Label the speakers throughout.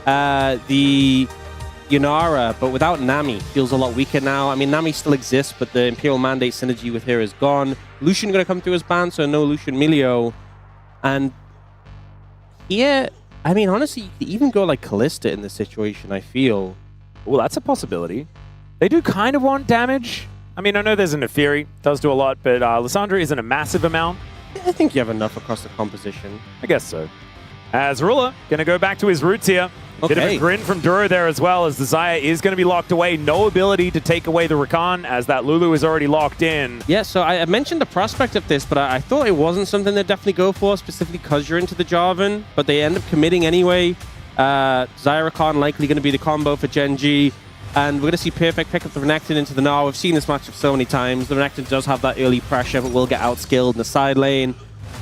Speaker 1: the Yunara, but without Nami, feels a lot weaker now. I mean, Nami still exists, but the Imperial Mandate synergy with her is gone. Lucian going to come through as ban, so no Lucian Milio. And here, I mean, honestly, you could even go like Callista in this situation, I feel.
Speaker 2: Well, that's a possibility. They do kind of want damage. I mean, I know there's an Neferi, does do a lot, but Lissandra isn't a massive amount.
Speaker 1: I think you have enough across the composition.
Speaker 2: I guess so. As Rula, going to go back to his roots here.
Speaker 1: Okay.
Speaker 2: Bit of a grin from Duro there as well, as the Xayah is going to be locked away. No ability to take away the Rakan, as that Lulu is already locked in.
Speaker 1: Yeah, so I mentioned the prospect of this, but I thought it wasn't something they'd definitely go for, specifically because you're into the Jarvan, but they end up committing anyway. Xayah Rakan likely going to be the combo for Gen G, and we're going to see Perfect pick up the Renekton into the Gnar. We've seen this matchup so many times. The Renekton does have that early pressure, but will get outskilled in the side lane.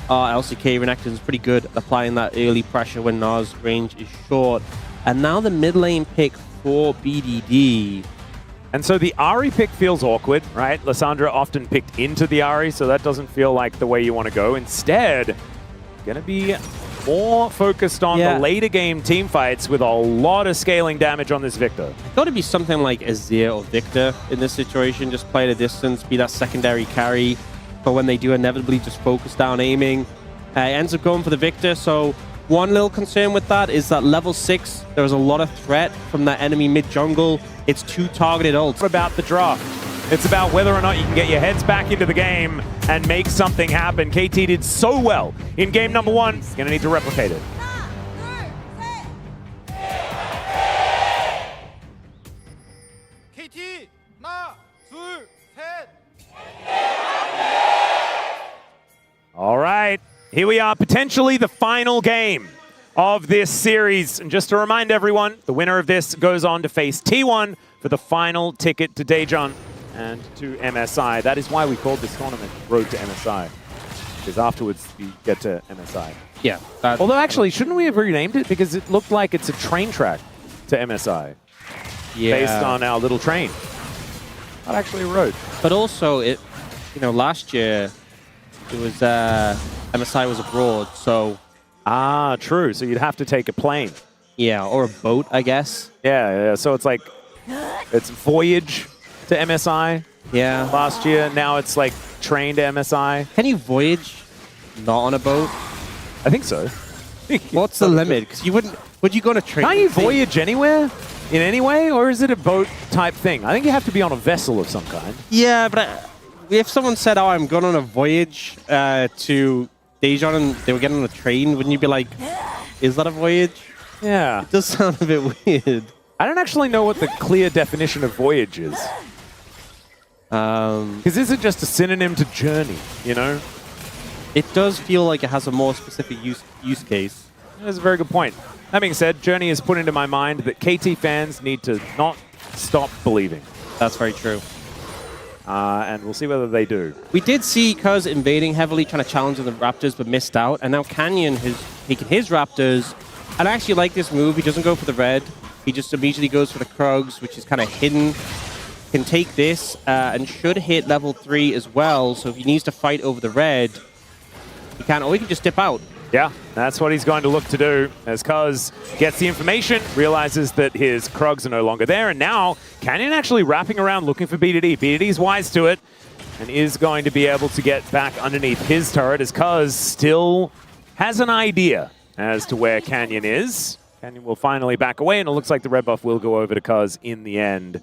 Speaker 1: LCK Renekton's pretty good at applying that early pressure when Gnar's range is short. And now the mid lane pick for BDD.
Speaker 2: And so the Ahri pick feels awkward, right? Lissandra often picked into the Ahri, so that doesn't feel like the way you want to go. Instead, going to be more focused on the later game team fights with a lot of scaling damage on this Victor.
Speaker 1: I thought it'd be something like Azir or Victor in this situation. Just play at a distance, be that secondary carry. But when they do inevitably just focus down aiming, ends up going for the Victor. So one little concern with that is that level 6, there was a lot of threat from that enemy mid-jungle. It's 2 targeted ults.
Speaker 2: What about the draft? It's about whether or not you can get your heads back into the game and make something happen. KT did so well in game number 1. Going to need to replicate it. All right, here we are, potentially the final game of this series. And just to remind everyone, the winner of this goes on to face T1 for the final ticket to Daejeon and to MSI. That is why we called this tournament Road to MSI, because afterwards we get to MSI.
Speaker 1: Yeah.
Speaker 2: Although actually, shouldn't we have renamed it? Because it looked like it's a train track to MSI.
Speaker 1: Yeah.
Speaker 2: Based on our little train. Not actually a road.
Speaker 1: But also, last year, it was MSI was abroad, so...
Speaker 2: Ah, true. So you'd have to take a plane.
Speaker 1: Yeah, or a boat, I guess.
Speaker 2: Yeah. So it's like, it's voyage to MSI.
Speaker 1: Yeah.
Speaker 2: Last year, now it's like train to MSI.
Speaker 1: Can you voyage not on a boat?
Speaker 2: I think so.
Speaker 1: What's the limit? Because you wouldn't... Would you go on a train?
Speaker 2: Can't you voyage anywhere? In any way? Or is it a boat type thing? I think you have to be on a vessel of some kind.
Speaker 1: Yeah, but if someone said, oh, I'm going on a voyage to Daejeon and they were getting on a train, wouldn't you be like, is that a voyage?
Speaker 2: Yeah.
Speaker 1: It does sound a bit weird.
Speaker 2: I don't actually know what the clear definition of voyage is. Because is it just a synonym to journey, you know?
Speaker 1: It does feel like it has a more specific use case.
Speaker 2: That's a very good point. That being said, Journey has put into my mind that KT fans need to not stop believing.
Speaker 1: That's very true.
Speaker 2: And we'll see whether they do.
Speaker 1: We did see Cuz invading heavily, trying to challenge the Raptors, but missed out. And now Canyon has taken his Raptors. And I actually like this move. He doesn't go for the red. He just immediately goes for the Krugs, which is kind of hidden. Can take this and should hit level 3 as well. So if he needs to fight over the red, he can, or he can just dip out.
Speaker 2: Yeah, that's what he's going to look to do, as Cuz gets the information, realizes that his Krugs are no longer there, and now Canyon actually wrapping around looking for BDD. BDD's wise to it, and is going to be able to get back underneath his turret, as Cuz still has an idea as to where Canyon is. Canyon will finally back away, and it looks like the red buff will go over to Cuz in the end.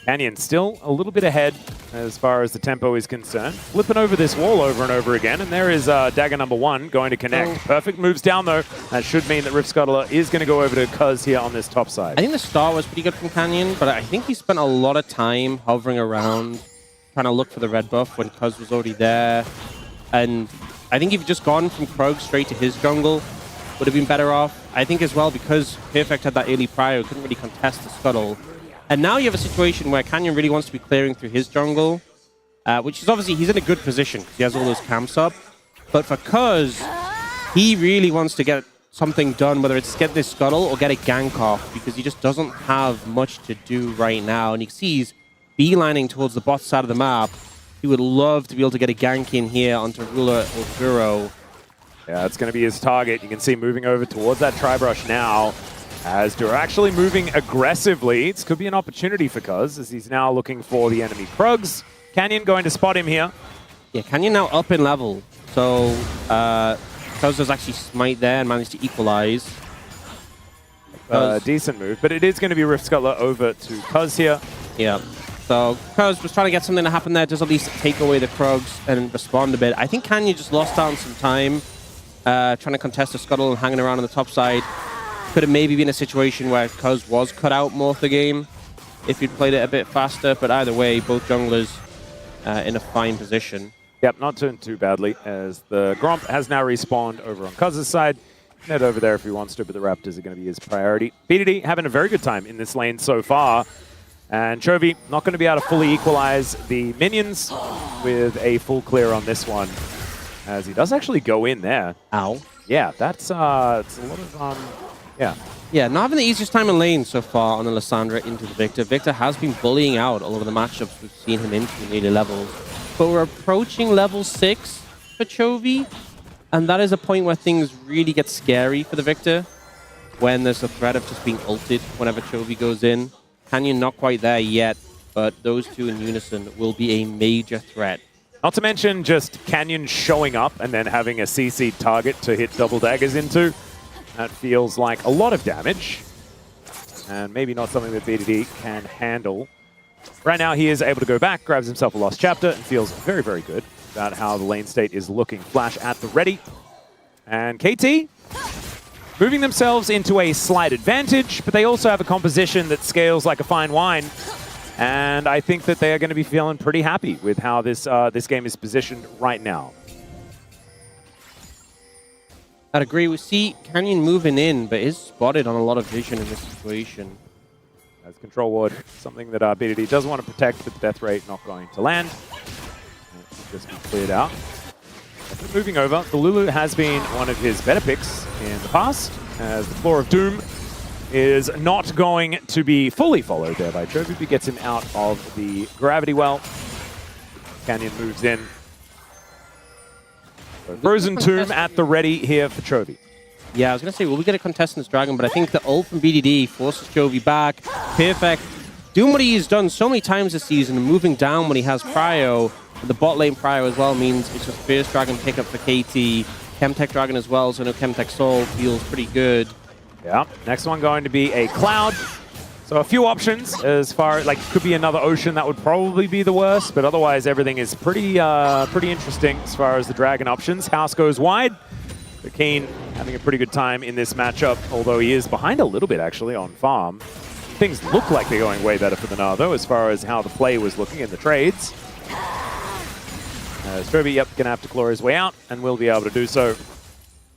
Speaker 2: Canyon still a little bit ahead as far as the tempo is concerned. Flipping over this wall over and over again, and there is dagger number 1 going to connect. Perfect moves down though. That should mean that Rift Scuttler is going to go over to Cuz here on this top side.
Speaker 1: I think the start was pretty good from Canyon, but I think he spent a lot of time hovering around trying to look for the red buff when Cuz was already there. And I think if he'd just gone from Krog straight to his jungle, would have been better off. I think as well, because Perfect had that early prio, couldn't really contest the Scuttle. And now you have a situation where Canyon really wants to be clearing through his jungle, which is obviously, he's in a good position because he has all those camps up. But for Cuz, he really wants to get something done, whether it's get this Scuttle or get a gank off, because he just doesn't have much to do right now. And you can see he's beelining towards the bot side of the map. He would love to be able to get a gank in here onto Ruler or Duro.
Speaker 2: Yeah, that's going to be his target. You can see moving over towards that tri-brush now. As they're actually moving aggressively. This could be an opportunity for Cuz, as he's now looking for the enemy Krugs. Canyon going to spot him here.
Speaker 1: Yeah, Canyon now up in level. So, Cuz does actually smite there and managed to equalize.
Speaker 2: Decent move, but it is going to be Rift Scuttler over to Cuz here.
Speaker 1: Yeah. So, Cuz was trying to get something to happen there, just at least take away the Krugs and respond a bit. I think Canyon just lost out on some time, trying to contest the Scuttle and hanging around on the top side. Could have maybe been a situation where Cuz was cut out more of the game if he'd played it a bit faster, but either way, both junglers in a fine position.
Speaker 2: Yep, not doing too badly, as the Gromp has now respawned over on Cuz's side. Head over there if he wants to, but the Raptors are going to be his priority. BDD having a very good time in this lane so far. And Chovy not going to be able to fully equalize the minions with a full clear on this one, as he does actually go in there.
Speaker 1: Ow.
Speaker 2: Yeah, that's it's a lot of...
Speaker 1: Yeah, not having the easiest time in lane so far on the Lissandra into the Victor. Victor has been bullying out all of the matchups we've seen him into in early levels. But we're approaching level 6 for Chovy, and that is a point where things really get scary for the Victor, when there's a threat of just being ulted whenever Chovy goes in. Canyon not quite there yet, but those two in unison will be a major threat.
Speaker 2: Not to mention just Canyon showing up and then having a CC target to hit double daggers into. That feels like a lot of damage, and maybe not something that BDD can handle. Right now, he is able to go back, grabs himself a Lost Chapter, and feels very, very good about how the lane state is looking. Flash at the ready. And KT moving themselves into a slight advantage, but they also have a composition that scales like a fine wine. And I think that they are going to be feeling pretty happy with how this game is positioned right now.
Speaker 1: I'd agree. We see Canyon moving in, but is spotted on a lot of vision in this situation.
Speaker 2: As control ward, something that BDD does want to protect, but the death rate not going to land. Just be cleared out. But moving over, the Lulu has been one of his better picks in the past, as the Floor of Doom is not going to be fully followed there by Chovy. He gets him out of the gravity well. Canyon moves in. So Frozen Tomb at the ready here for Chovy.
Speaker 1: Yeah, I was going to say, will we get a contest in this Dragon, but I think the ult from BDD forces Chovy back. Perfect. Doing what he's done so many times this season, moving down when he has Prio. The bot lane Prio as well means it's his first Dragon pickup for KT. Chemtech Dragon as well, so no Chemtech Soul feels pretty good.
Speaker 2: Yeah, next one going to be a Cloud. So a few options as far, like, could be another Ocean. That would probably be the worst, but otherwise everything is pretty interesting as far as the Dragon options. House goes wide. The Keen having a pretty good time in this matchup, although he is behind a little bit actually on farm. Things look like they're going way better for the Na'Vi, though, as far as how the play was looking in the trades. Chovy, yep, gonna have to claw his way out, and will be able to do so.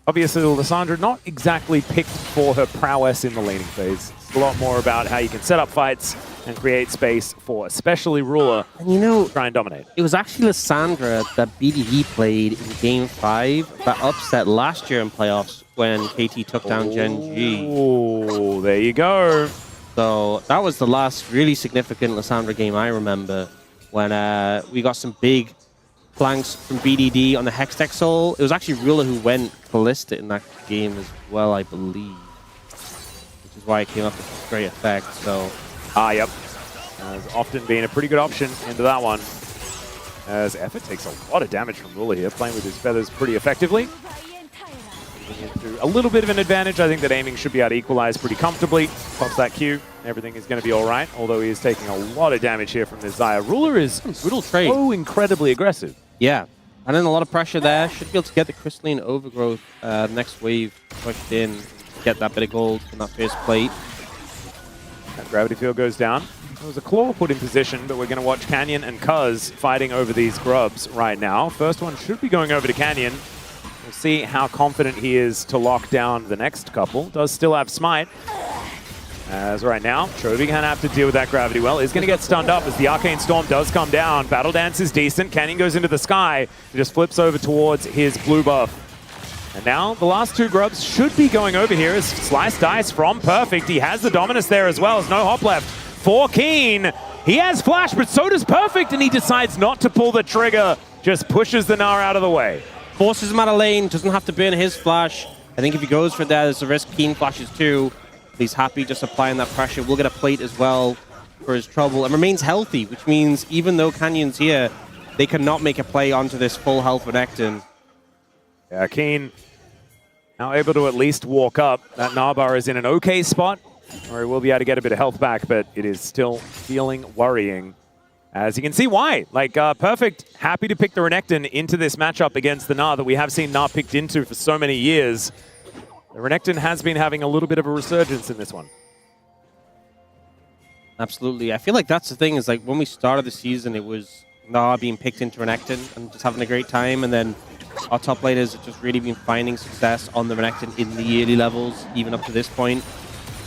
Speaker 2: Obviously, Lissandra not exactly picked for her prowess in the laning phase. It's a lot more about how you can set up fights and create space for especially Ruler
Speaker 1: And you know,
Speaker 2: to try and dominate.
Speaker 1: it was actually Lissandra that BDD played in Game 5 that upset last year in playoffs when KT took down Gen G.
Speaker 2: Oh, there you go.
Speaker 1: So that was the last really significant Lissandra game I remember, when we got some big flanks from BDD on the Hextech Soul. It was actually Ruler who went ballistic in that game as well, I believe. Which is why it came up with this great effect, so...
Speaker 2: Yep. Has often been a pretty good option into that one. As Effort takes a lot of damage from Ruler here, playing with his feathers pretty effectively. Into a little bit of an advantage. I think that aiming should be able to equalize pretty comfortably. Pops that Q. Everything is going to be all right, although he is taking a lot of damage here from this Xayah. Ruler is
Speaker 1: brutal trade.
Speaker 2: so incredibly aggressive.
Speaker 1: Yeah, and then a lot of pressure there. Should be able to get the Crystalline Overgrowth next wave pushed in, get that bit of gold from that first plate.
Speaker 2: That gravity field goes down. There was a claw put in position, but we're going to watch Canyon and Cuz fighting over these grubs right now. First one should be going over to Canyon. We'll see how confident he is to lock down the next couple. Does still have Smite. As right now, Chovy going to have to deal with that gravity well. Is going to get stunned up as the Arcane Storm does come down. Battle Dance is decent. Canyon goes into the sky. He just flips over towards his blue buff. And now the last two grubs should be going over here as Slice Dice from Perfect. He has the Dominus there as well. There's no hop left for Keen. He has Flash, but so does Perfect, and he decides not to pull the trigger. Just pushes the Gnar out of the way.
Speaker 1: forces him out of lane, doesn't have to burn his flash. I think if he goes for that, there's a risk Keen flashes too. He's happy just applying that pressure. We'll get a plate as well for his trouble, and remains healthy, which means even though Canyon's here, they cannot make a play onto this full health Renekton.
Speaker 2: Yeah, Keen now able to at least walk up. That Narbar is in an okay spot, where he will be able to get a bit of health back, but it is still feeling worrying. As you can see why. Like, Perfect, happy to pick the Renekton into this matchup against the Gnar that we have seen Gnar picked into for so many years. The Renekton has been having a little bit of a resurgence in this one.
Speaker 1: Absolutely. I feel like that's the thing, is like when we started the season, it was Gnar being picked into Renekton and just having a great time, and then our top laners have just really been finding success on the Renekton in the early levels, even up to this point.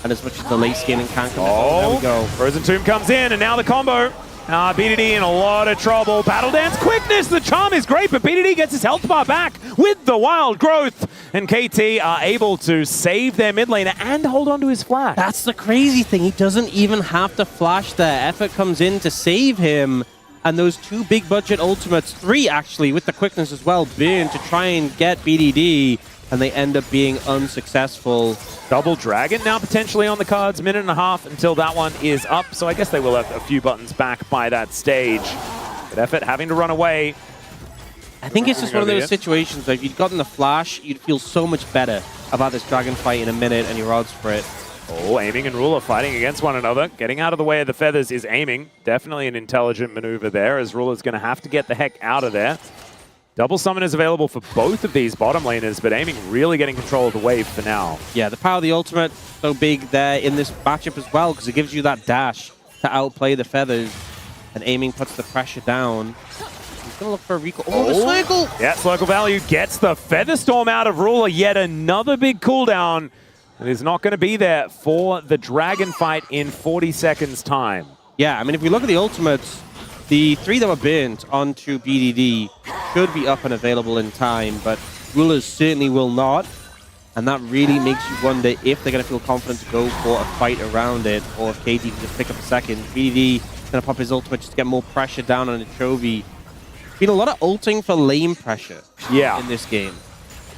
Speaker 1: And as much as the late scaling can come in, there we go.
Speaker 2: Frozen Tomb comes in, and now the combo. BDD in a lot of trouble. Battle Dance quickness, the charm is great, but BDD gets his health bar back with the wild growth. And KT are able to save their mid laner and hold on to his flash.
Speaker 1: That's the crazy thing. He doesn't even have to flash there. Effort comes in to save him. And those 2 big budget ultimates, 3 actually, with the quickness as well, burn to try and get BDD. And they end up being unsuccessful.
Speaker 2: Double Dragon now potentially on the cards. Minute and a half until that one is up. So I guess they will have a few buttons back by that stage. But Effort having to run away.
Speaker 1: I think it's just one of those situations that if you'd gotten the flash, you'd feel so much better about this dragon fight in a minute and your odds for it.
Speaker 2: Oh, Aiming and Ruler fighting against one another. Getting out of the way of the feathers is Aiming. Definitely an intelligent maneuver there, as Ruler's going to have to get the heck out of there. Double summon is available for both of these bottom laners, but Aiming really getting control of the wave for now. Yeah,
Speaker 1: the power of the ultimate so big there in this matchup as well, because it gives you that dash to outplay the feathers, and Aiming puts the pressure down. He's going to look for a recall. Oh, the cycle!
Speaker 2: Yeah, Circle Value gets the Feather Storm out of Ruler. Yet another big cooldown. It is not going to be there for the dragon fight in 40 seconds time.
Speaker 1: Yeah, I mean, if we look at the ultimates, the 3 that were burnt onto BDD should be up and available in time, but Rulers certainly will not. And that really makes you wonder if they're going to feel confident to go for a fight around it, or if KD can just pick up a second. BDD is going to pop his ultimate just to get more pressure down on Chovy. Been a lot of ulting for lane pressure in this game.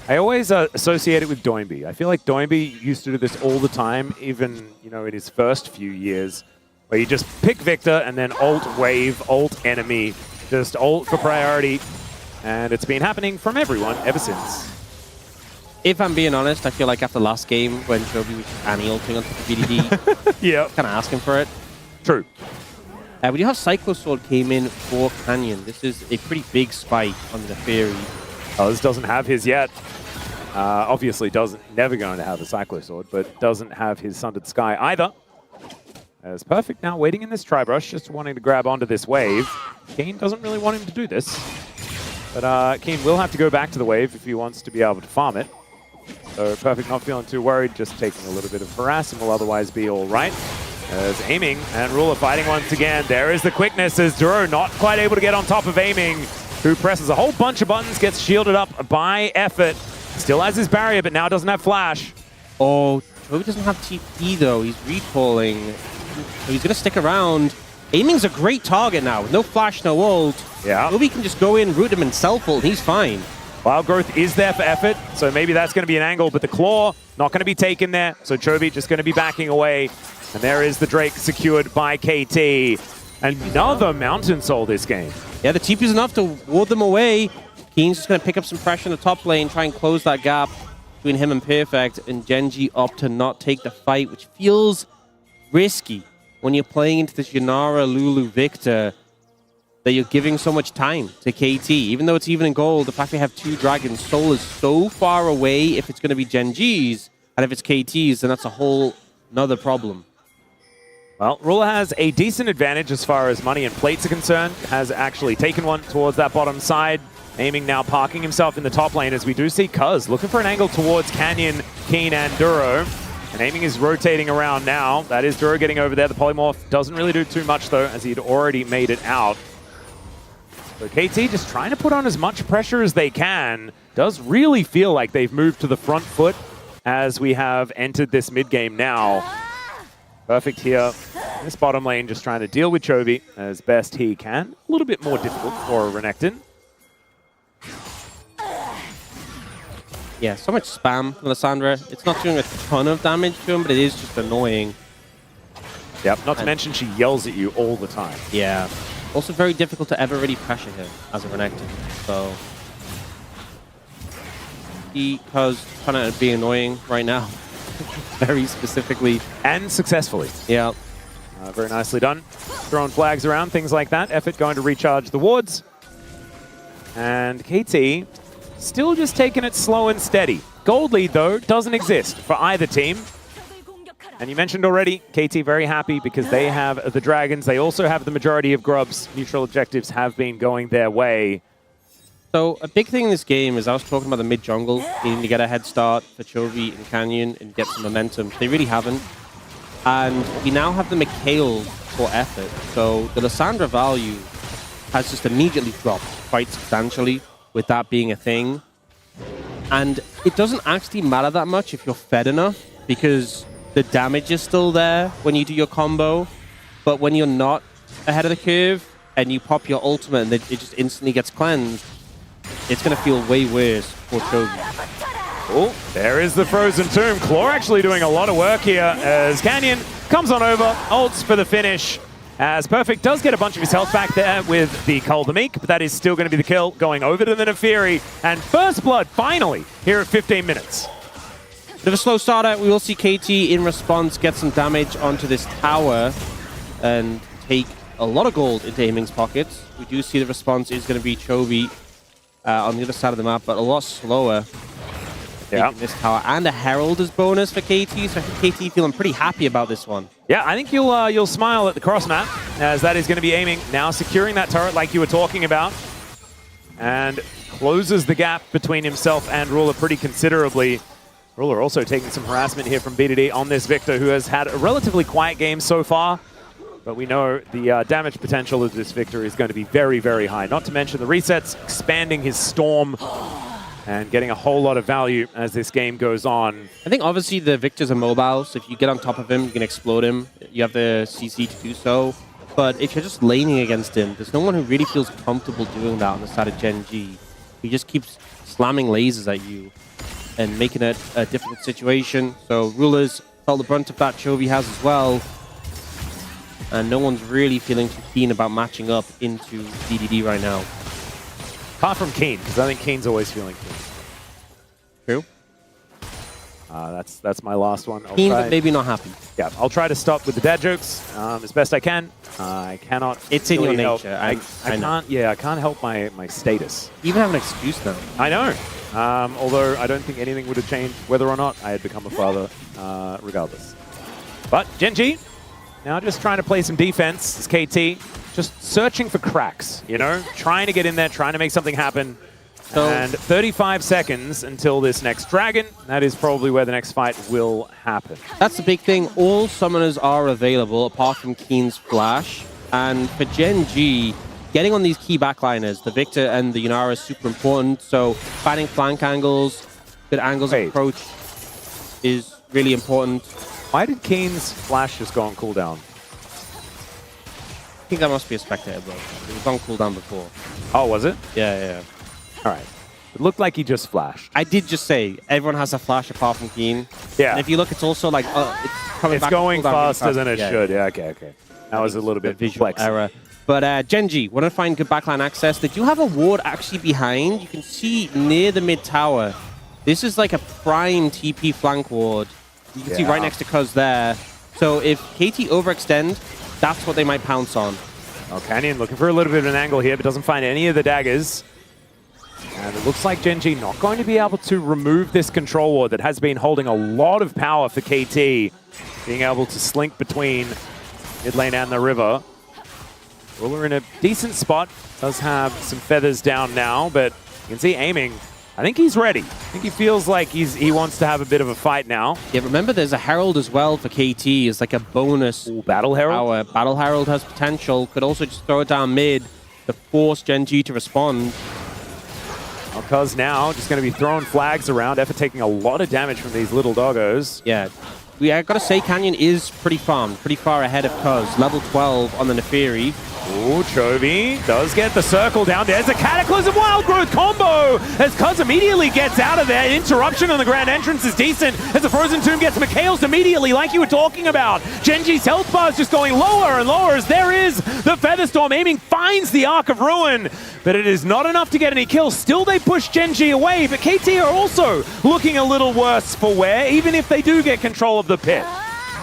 Speaker 2: I always associate it with Doinby. I feel like Doinby used to do this all the time, even in his first few years, where you just pick Victor and then ult wave, ult enemy, just ult for priority. And it's been happening from everyone ever since.
Speaker 1: If I'm being honest, I feel like after last game when Chovy was just anti-ulting onto the BDD,
Speaker 2: yeah,
Speaker 1: kind of asking for it.
Speaker 2: True.
Speaker 1: We do have Cyclosword came in for Canyon. This is a pretty big spike on the Fury.
Speaker 2: Oh, this doesn't have his yet. Obviously never going to have a Cyclosword, but doesn't have his Sundered Sky either. As Perfect now waiting in this Tri-Brush, just wanting to grab onto this wave. Keen doesn't really want him to do this. But Keen will have to go back to the wave if he wants to be able to farm it. So Perfect not feeling too worried, just taking a little bit of harass and will otherwise be all right. As Aiming and Ruler fighting once again. There is the quickness as Duro not quite able to get on top of Aiming, who presses a whole bunch of buttons, gets shielded up by Effort. Still has his barrier, but now doesn't have flash.
Speaker 1: Oh, Chovy doesn't have TP though. He's recalling. So he's going to stick around. Aiming's a great target now. No flash, no ult.
Speaker 2: Yeah.
Speaker 1: Chovy can just go in, root him, and self-ult. He's fine.
Speaker 2: Wild Growth is there for Effort, so maybe that's going to be an angle, but the Claw not going to be taken there. So Chovy just going to be backing away. And there is the Drake secured by KT. Another Mountain Soul this game.
Speaker 1: Yeah, the TP is enough to ward them away. Keen's just going to pick up some pressure in the top lane, try and close that gap between him and Perfect. And Genji opt to not take the fight, which feels risky when you're playing into this Yanara, Lulu, Victor, that you're giving so much time to KT. Even though it's even in gold, the fact they have 2 dragons, Soul is so far away if it's going to be Genji's. And if it's KT's, then that's a whole nother problem.
Speaker 2: Well, Ruler has a decent advantage as far as money and plates are concerned. Has actually taken one towards that bottom side. Aiming now parking himself in the top lane as we do see Cuz looking for an angle towards Canyon, Keen, and Duro. And Aiming is rotating around now. That is Duro getting over there. The Polymorph doesn't really do too much though, as he'd already made it out. So KT just trying to put on as much pressure as they can. Does really feel like they've moved to the front foot as we have entered this mid game now. Perfect here. This bottom lane just trying to deal with Chovy as best he can. A little bit more difficult for Renekton.
Speaker 1: Yeah, so much spam from Lissandra. It's not doing a ton of damage to him, but it is just annoying.
Speaker 2: Yep, not to mention she yells at you all the time.
Speaker 1: Yeah. Also very difficult to ever really pressure him as a Renekton. So because trying to be annoying right now. Very specifically.
Speaker 2: And successfully.
Speaker 1: Yeah.
Speaker 2: Very nicely done. Throwing flags around, things like that. Effort going to recharge the wards. And KT still just taking it slow and steady. Gold lead, though, doesn't exist for either team. And you mentioned already, KT very happy because they have the Dragons. They also have the majority of Grubs. Neutral objectives have been going their way.
Speaker 1: So a big thing in this game is I was talking about the mid-jungle needing to get a head start for Chovy and Canyon and get some momentum. They really haven't. And we now have the Mikhail for effort. So the Lissandra value has just immediately dropped quite substantially with that being a thing. And it doesn't actually matter that much if you're fed enough because the damage is still there when you do your combo. But when you're not ahead of the curve and you pop your ultimate and it just instantly gets cleansed, it's going to feel way worse for Chovy.
Speaker 2: Oh, there is the Frozen Tomb. Claw actually doing a lot of work here as Canyon comes on over, ults for the finish. As Perfect does get a bunch of his health back there with the Cull the Meek, but that is still going to be the kill, going over to the Nefiri. And first blood, finally, here at 15 minutes.
Speaker 1: Bit of a slow starter. We will see KT in response get some damage onto this tower and take a lot of gold into Aiming's pockets. We do see the response is going to be Chovy on the other side of the map, but a lot slower.
Speaker 2: Yeah.
Speaker 1: This tower and a Herald as bonus for KT, so I think KT feeling pretty happy about this one.
Speaker 2: Yeah, I think you'll smile at the cross map as that is going to be Aiming now securing that turret like you were talking about, and closes the gap between himself and Ruler pretty considerably. Ruler also taking some harassment here from BDD on this Victor, who has had a relatively quiet game so far, but we know the damage potential of this Victor is going to be very, very high. Not to mention the resets, expanding his Storm and getting a whole lot of value as this game goes on.
Speaker 1: I think obviously the Victors are mobile, so if you get on top of him, you can explode him. You have the CC to do so. But if you're just laning against him, there's no one who really feels comfortable doing that on the side of Gen G. He just keeps slamming lasers at you and making it a difficult situation. So Rulers felt the brunt of that, Chovy has as well. And no one's really feeling too keen about matching up into DDD right now.
Speaker 2: Apart from Keen, because I think Keen's always feeling keen.
Speaker 1: True.
Speaker 2: That's my last one.
Speaker 1: Keen, but maybe not happy.
Speaker 2: Yeah, I'll try to stop with the dad jokes as best I can. I cannot.
Speaker 1: It's in your nature.
Speaker 2: I can't. Yeah, I can't help my status.
Speaker 1: You even have an excuse now.
Speaker 2: I know. Although I don't think anything would have changed whether or not I had become a father, regardless. But Gen G now just trying to play some defense. It's KT. Just searching for cracks, you know? Trying to get in there, trying to make something happen. So, and 35 seconds until this next dragon. That is probably where the next fight will happen.
Speaker 1: That's the big thing. All summoners are available, apart from Keen's Flash. And for Gen G, getting on these key backliners, the Victor and the Yunara is super important. So finding flank angles, good angles of approach is really important.
Speaker 2: Why did Keen's Flash just go on cooldown?
Speaker 1: I think that must be a spectator, bro. It was on cooldown before.
Speaker 2: Oh, was it?
Speaker 1: Yeah.
Speaker 2: All right. It looked like he just flashed.
Speaker 1: I did just say, everyone has a flash apart from Keen.
Speaker 2: Yeah.
Speaker 1: And if you look, it's also like, it's
Speaker 2: going faster than it should. Yeah, okay. That was a little bit
Speaker 1: visual error. But Gen G, want to find good backline access. They do have a ward actually behind. You can see near the mid tower. This is like a prime TP flank ward. You can see right next to Cuz there. So if KT overextend, that's what they might pounce on.
Speaker 2: Oh, Canyon looking for a little bit of an angle here, but doesn't find any of the daggers. And it looks like Gen G not going to be able to remove this control ward that has been holding a lot of power for KT. Being able to slink between mid lane and the river. Ruler in a decent spot. Does have some feathers down now, but you can see Aiming. I think he's ready. I think he feels like he wants to have a bit of a fight now.
Speaker 1: Yeah, remember there's a Herald as well for KT. It's like a bonus.
Speaker 2: Ooh, Battle Herald?
Speaker 1: Power. Battle Herald has potential. Could also just throw it down mid to force Gen G to respond.
Speaker 2: Cuz now just going to be throwing flags around. Effort taking a lot of damage from these little doggos.
Speaker 1: Yeah. I gotta say, Canyon is pretty farmed, pretty far ahead of Cuz. Level 12 on the Nefiri.
Speaker 2: Ooh, Chovy does get the circle down. There's a Cataclysm Wild Growth combo as Cuz immediately gets out of there. Interruption on the grand entrance is decent as the Frozen Tomb gets Mikhail's immediately, like you were talking about. Genji's health bar is just going lower and lower as there is the Featherstorm aiming, finds the Arc of Ruin, but it is not enough to get any kills. Still, they push Genji away, but KT are also looking a little worse for wear, even if they do get control of the pit.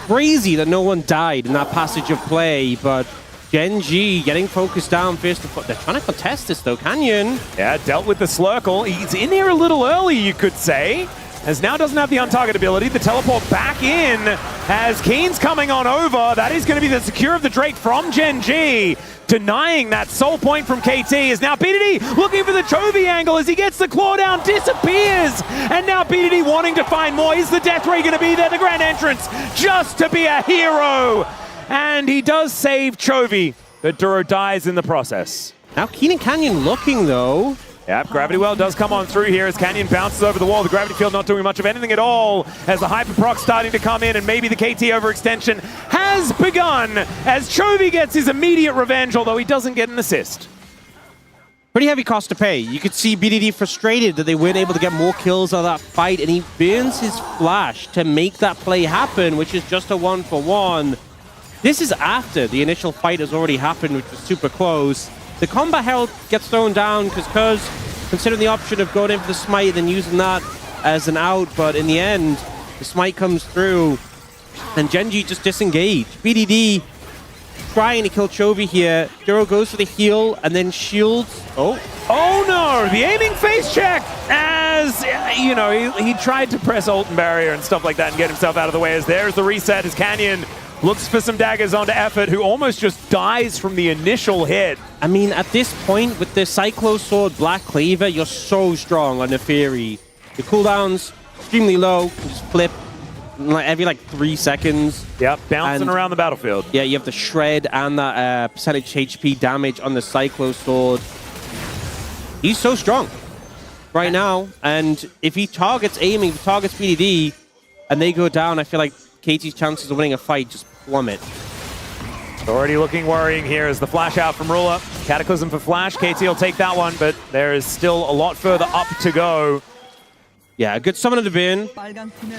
Speaker 1: Crazy that no one died in that passage of play, but Genji getting focused down first. They're trying to contest this though. Canyon.
Speaker 2: Yeah, dealt with the Slurkle. He's in here a little early, you could say, as now doesn't have the untarget ability. The teleport back in as Keen's coming on over. That is going to be the secure of the Drake from Genji. Denying that soul point from KT is now BDD looking for the Chovy angle as he gets the claw down, disappears. And now BDD wanting to find more. Is the Death Ray going to be there? The grand entrance just to be a hero. And he does save Chovy, but Duro dies in the process.
Speaker 1: Now Keen and Canyon looking though.
Speaker 2: Yep, Gravity Well does come on through here as Canyon bounces over the wall. The Gravity Field not doing much of anything at all as the Hyper Proc starting to come in, and maybe the KT overextension has begun as Chovy gets his immediate revenge, although he doesn't get an assist.
Speaker 1: Pretty heavy cost to pay. You could see BDD frustrated that they weren't able to get more kills out of that fight, and he burns his flash to make that play happen, which is just a 1-for-1. This is after the initial fight has already happened, which was super close. The combat herald gets thrown down because considering the option of going in for the smite and using that as an out, but in the end, the smite comes through and Genji just disengaged. BDD trying to kill Chovy here. Duro goes for the heal and then shields. Oh
Speaker 2: no, the aiming face check as, you know, he tried to press ult and barrier and stuff like that and get himself out of the way as there's the reset as Canyon looks for some daggers onto Effort, who almost just dies from the initial hit.
Speaker 1: I mean, at this point, with the Cyclo Sword Black Cleaver, you're so strong on Neferi. The cooldowns extremely low. You just flip every like 3 seconds.
Speaker 2: Yep, bouncing around the battlefield.
Speaker 1: Yeah, you have the Shred and that percentage HP damage on the Cyclo Sword. He's so strong right now, and if he targets aiming, if he targets BDD, and they go down, I feel like KT's chances of winning a fight just plummet.
Speaker 2: Already looking worrying here as the flash out from Ruler. Cataclysm for flash. KT will take that one, but there is still a lot further up to go.
Speaker 1: Yeah, a good summon of the bin.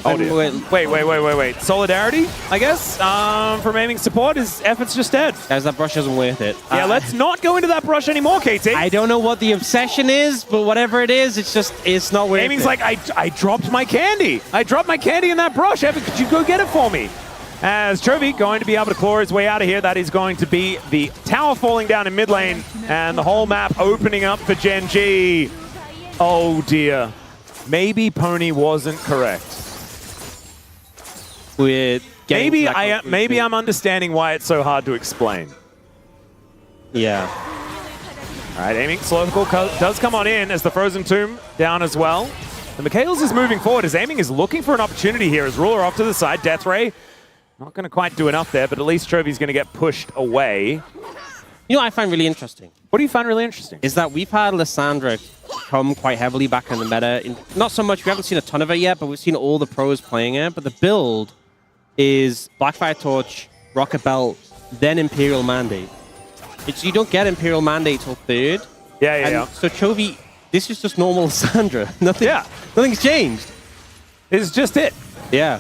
Speaker 2: Oh, dear. Wait. Solidarity, I guess, from aiming support. His Effort's just dead.
Speaker 1: Guys, that brush isn't worth it.
Speaker 2: Yeah, let's not go into that brush anymore, KT.
Speaker 1: I don't know what the obsession is, but whatever it is, it's not worth it.
Speaker 2: Aiming's like, I dropped my candy. I dropped my candy in that brush. Effort, could you go get it for me? As Chovy going to be able to claw his way out of here. That is going to be the tower falling down in mid lane and the whole map opening up for Genji. Oh, dear. Maybe Pony wasn't correct. Maybe I'm understanding why it's so hard to explain.
Speaker 1: Yeah.
Speaker 2: All right, aiming. Slurkle does come on in as the Frozen Tomb down as well. And Mikhail's is moving forward as aiming is looking for an opportunity here as Ruler off to the side. Death Ray not going to quite do enough there, but at least Chovy's going to get pushed away.
Speaker 1: You know what I find really interesting?
Speaker 2: What do you find really interesting?
Speaker 1: Is that we've had Lissandra come quite heavily back in the meta. Not so much, we haven't seen a ton of it yet, but we've seen all the pros playing it. But the build is Blackfire Torch, Rocket Belt, then Imperial Mandate. You don't get Imperial Mandate till third.
Speaker 2: Yeah.
Speaker 1: So Chovy, this is just normal Lissandra. Nothing's changed.
Speaker 2: It's just it.
Speaker 1: Yeah.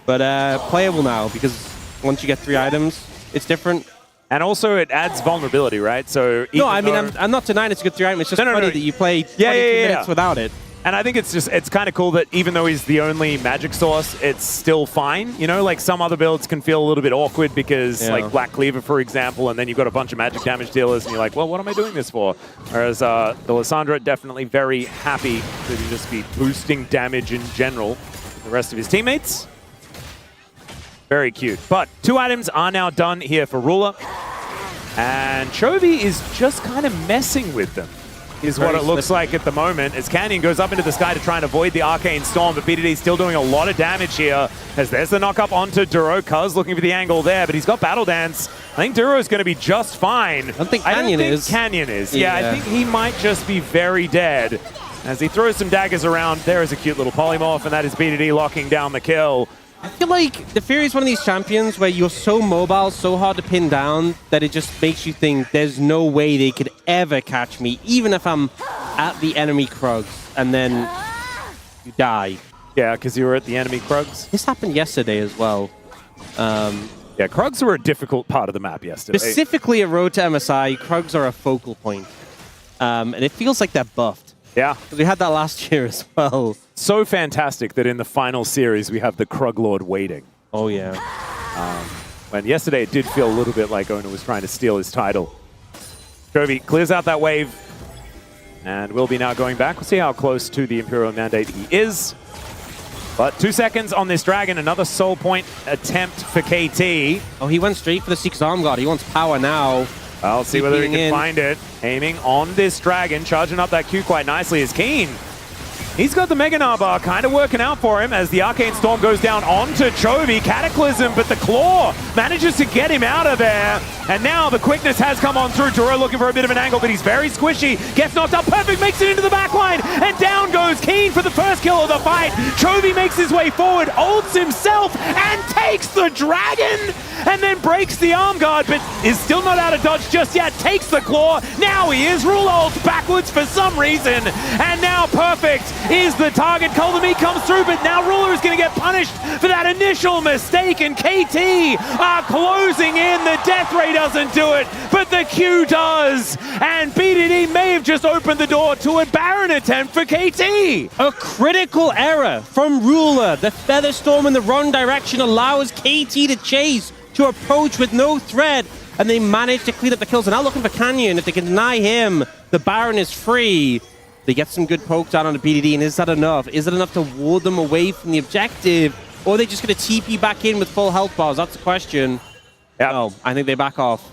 Speaker 1: But playable now, because once you get 3 items, it's different.
Speaker 2: And also it adds vulnerability, right? So
Speaker 1: no, I mean, I'm not denying it's a good 3 item. It's just funny that you play 22 minutes without it.
Speaker 2: And I think it's kind of cool that even though he's the only magic source, it's still fine. You know, like some other builds can feel a little bit awkward because like Black Cleaver, for example, and then you've got a bunch of magic damage dealers and you're like, well, what am I doing this for? Whereas the Lissandra definitely very happy to just be boosting damage in general. The rest of his teammates, very cute. But 2 items are now done here for Ruler. And Chovy is just kind of messing with them, is what it looks like at the moment, as Canyon goes up into the sky to try and avoid the Arcane Storm, but BDD still doing a lot of damage here, as there's the knock-up onto Duro. Cuz looking for the angle there, but he's got Battle Dance. I think Duro's going to be just fine.
Speaker 1: I don't think Canyon is.
Speaker 2: Yeah, I think he might just be very dead. As he throws some daggers around, there is a cute little polymorph, and that is BDD locking down the kill.
Speaker 1: I feel like the Fury is one of these champions where you're so mobile, so hard to pin down, that it just makes you think there's no way they could ever catch me, even if I'm at the enemy Krugs, and then you die.
Speaker 2: Yeah, because you were at the enemy Krugs.
Speaker 1: This happened yesterday as well.
Speaker 2: Yeah, Krugs were a difficult part of the map yesterday.
Speaker 1: Specifically at Road to MSI, Krugs are a focal point. And it feels like they're buffed.
Speaker 2: Yeah.
Speaker 1: We had that last year as well.
Speaker 2: So fantastic that in the final series we have the Krug Lord waiting.
Speaker 1: Oh, yeah.
Speaker 2: When yesterday it did feel a little bit like Oner was trying to steal his title. Chovy clears out that wave and will be now going back. We'll see how close to the Imperial Mandate he is. But 2 seconds on this Dragon. Another soul point attempt for KT.
Speaker 1: Oh, he went straight for the Seeker's Arm Guard. He wants power now.
Speaker 2: I'll see whether he can find it. Aiming on this Dragon, charging up that Q quite nicely is Keen. He's got the Mega Narbar kind of working out for him as the Arcane Storm goes down onto Chovy. Cataclysm, but the Claw manages to get him out of there. And now the quickness has come on through. Turo looking for a bit of an angle, but he's very squishy. Gets knocked up. Perfect makes it into the back line. And down goes Keen for the first kill of the fight. Chovy makes his way forward, ults himself, and takes the Dragon. And then breaks the arm guard, but is still not out of dodge just yet. Takes the Claw. Now he is. Rule ult backwards for some reason. And now Perfect is the target. Coldemy comes through, but now Ruler is going to get punished for that initial mistake. And KT are closing in. The death ray doesn't do it, but the Q does. And BDD may have just opened the door to a Baron attempt for KT.
Speaker 1: A critical error from Ruler. The Feather Storm in the wrong direction allows KT to chase, to approach with no threat, and they manage to clean up the kills. And now looking for Canyon. If they can deny him, the Baron is free. They get some good poke down on the BDD, and is that enough? Is it enough to ward them away from the objective? Or are they just going to TP back in with full health bars? That's the question.
Speaker 2: Yep.
Speaker 1: No, I think they back off.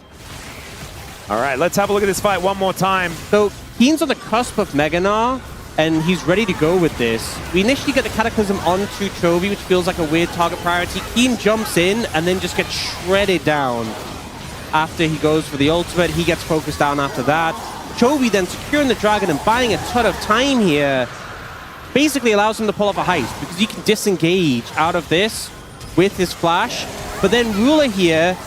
Speaker 2: All right, let's have a look at this fight one more time.
Speaker 1: So Keen's on the cusp of Meganar, and he's ready to go with this. We initially get the Cataclysm onto Chovy, which feels like a weird target priority. Keen jumps in and then just gets shredded down. After he goes for the ultimate, he gets focused down after that. Chovy then securing the Dragon and buying a ton of time here basically allows him to pull off a heist because he can disengage out of this with his flash. But then Ruler here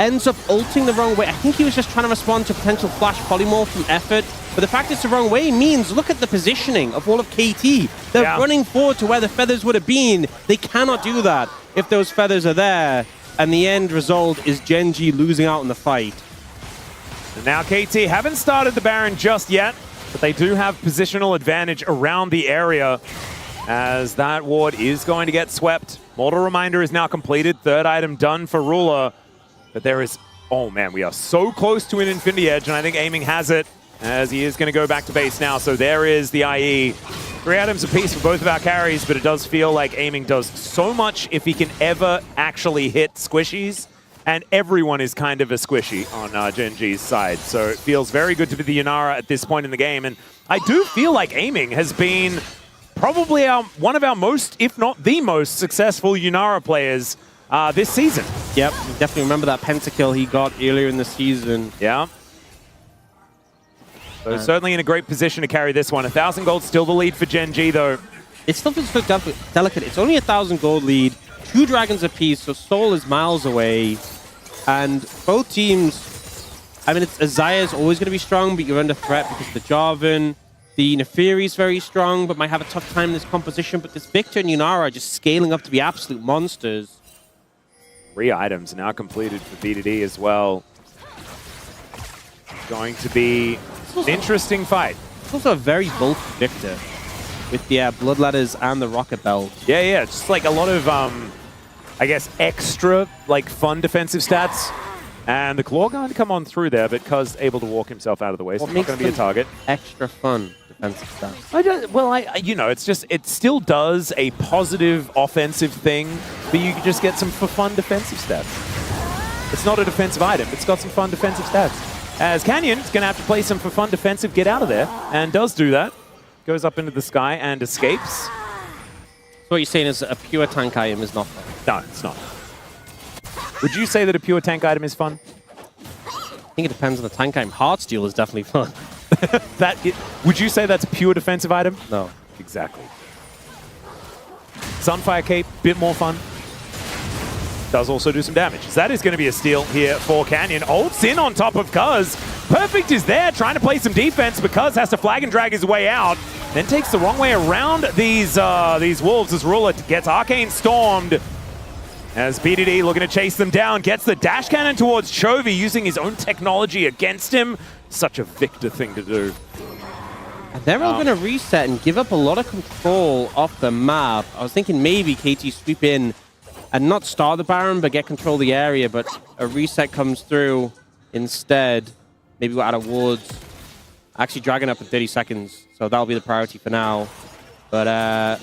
Speaker 1: ends up ulting the wrong way. I think he was just trying to respond to potential flash polymorph from Effort. But the fact it's the wrong way means look at the positioning of all of KT. They're running forward to where the feathers would have been. They cannot do that if those feathers are there. And the end result is Genji losing out in the fight.
Speaker 2: And now KT haven't started the Baron just yet, but they do have positional advantage around the area as that ward is going to get swept. Mortal Reminder is now completed. Third item done for Ruler. But there is... Oh, man, we are so close to an Infinity Edge, and I think Aiming has it as he is going to go back to base now. So there is the IE. 3 items apiece for both of our carries, but it does feel like Aiming does so much if he can ever actually hit squishies. And everyone is kind of a squishy on Genji's side. So it feels very good to be the Yunara at this point in the game. And I do feel like Aiming has been probably one of our most, if not the most, successful Yunara players this season.
Speaker 1: Yep, definitely remember that pentakill he got earlier in the season.
Speaker 2: Yeah. So certainly in a great position to carry this one. 1,000 gold, still the lead for Genji, though.
Speaker 1: It still feels so delicate. It's only 1,000 gold lead, 2 dragons apiece, so Soul is miles away. And both teams, I mean, Azaya is always going to be strong, but you're under threat because of the Jarvan. The Neferi is very strong, but might have a tough time in this composition. But this Victor and Yunara are just scaling up to be absolute monsters.
Speaker 2: 3 items now completed for BDD as well. Going to be an interesting fight.
Speaker 1: It's also a very bulky Victor with the Blood Ladders and the Rocket Belt.
Speaker 2: Yeah, just like a lot of, I guess, extra, like, fun defensive stats. And the Claw going to come on through there, but Cuz able to walk himself out of the way, so it's not going to be a target.
Speaker 1: Extra fun defensive stats.
Speaker 2: You know, it's just, it still does a positive offensive thing, but you can just get some for fun defensive stats. It's not a defensive item, it's got some fun defensive stats. As Canyon is going to have to play some for fun defensive, get out of there, and does do that. Goes up into the sky and escapes.
Speaker 1: So what you're saying is a pure tank item is not fun?
Speaker 2: No, it's not. Would you say that a pure tank item is fun?
Speaker 1: I think it depends on the tank item. Heartsteel is definitely fun.
Speaker 2: Would you say that's a pure defensive item?
Speaker 1: No.
Speaker 2: Exactly. Sunfire Cape, bit more fun. does also do some damage. That is going to be a steal here for Canyon. Ults in on top of Cuz. Perfect is there, trying to play some defense, but Cuz has to flag and drag his way out. Then takes the wrong way around these wolves as Ruler gets Arcane Stormed. As BDD looking to chase them down, gets the dash cannon towards Chovy, using his own technology against him. Such a Victor thing to do.
Speaker 1: And they're all going to reset and give up a lot of control off the map. I was thinking maybe KT sweep in and not start the Baron, but get control of the area, but a reset comes through instead. Maybe we're out of wards. Actually, Dragon up in 30 seconds, so that'll be the priority for now. But a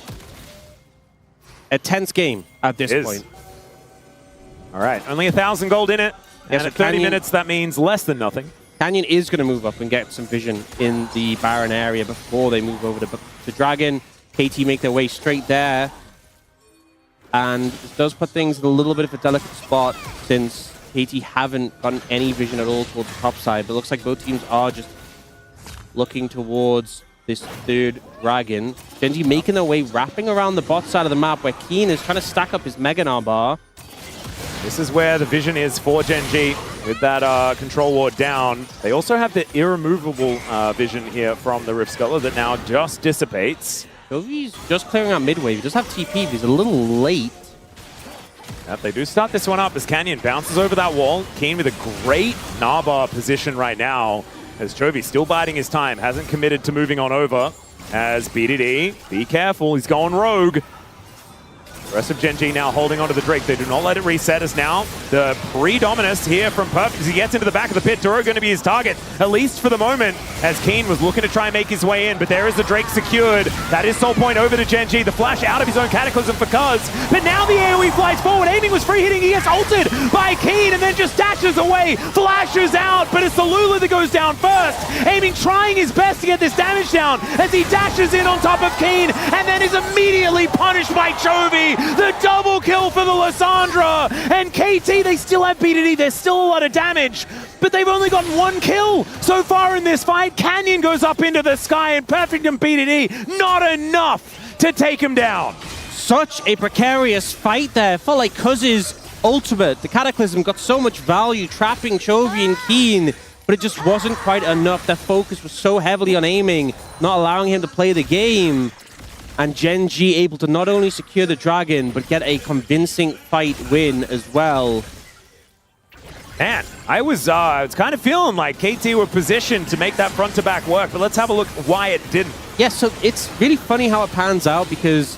Speaker 1: tense game at this point.
Speaker 2: All right, only 1,000 gold in it. And at 30 minutes, that means less than nothing.
Speaker 1: Canyon is going to move up and get some vision in the Baron area before they move over to Dragon. KT make their way straight there. And this does put things in a little bit of a delicate spot since KT haven't gotten any vision at all towards the top side. But it looks like both teams are just looking towards this third Dragon. Genji making their way, wrapping around the bot side of the map where Keen is trying to stack up his Mega Gnar bar.
Speaker 2: This is where the vision is for Genji with that control ward down. They also have the irremovable vision here from the Rift Scuttler that now just dissipates.
Speaker 1: Jovi's just clearing out mid wave. He does have TP, but he's a little late.
Speaker 2: Yep, they do start this one up as Canyon bounces over that wall. Keen with a great Narbar position right now as Chovy still biding his time, hasn't committed to moving on over. As BDD, be careful, he's going rogue. The rest of Genji now holding onto the Drake. They do not let it reset as now the pre-dominus here from Perfect as he gets into the back of the pit. Duro going to be his target, at least for the moment, as Keen was looking to try and make his way in, but there is the Drake secured. That is Soul Point over to Genji. The flash out of his own Cataclysm for Cuz, but now the AoE flies forward. Aiming was free hitting. He gets ulted by Keen and then just dashes away, flashes out, but it's the Lulu that goes down first. Aiming trying his best to get this damage down as he dashes in on top of Keen and then is immediately punished by Chovy. The double kill for the Lissandra, and KT, they still have BDD, there's still a lot of damage, but they've only gotten one kill so far in this fight. Canyon goes up into the sky, and Perfect and BDD, not enough to take him down.
Speaker 1: Such a precarious fight there. Felt like Cuz's ultimate, the Cataclysm, got so much value, trapping Chovy and Keen, but it just wasn't quite enough. Their focus was so heavily on aiming, not allowing him to play the game. And Genji able to not only secure the Dragon, but get a convincing fight win as well.
Speaker 2: Man, I was kind of feeling like KT were positioned to make that front-to-back work, but let's have a look why it didn't.
Speaker 1: Yeah, so it's really funny how it pans out because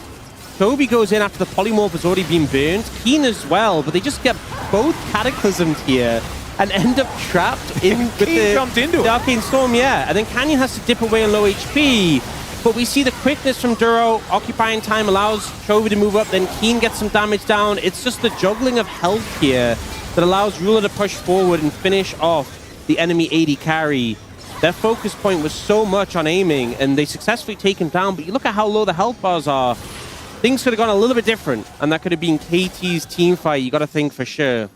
Speaker 1: Toby goes in after the Polymorph has already been burned, Keen as well, but they just get both Cataclysmed here and end up trapped in with the Arcane Storm, yeah. And then Canyon has to dip away on low HP. But we see the quickness from Duro, occupying time allows Chovy to move up, then Keen gets some damage down. It's just the juggling of health here that allows Ruler to push forward and finish off the enemy AD carry. Their focus point was so much on aiming, and they successfully take him down, but you look at how low the health bars are. Things could have gone a little bit different, and that could have been KT's team fight, you got to think for sure.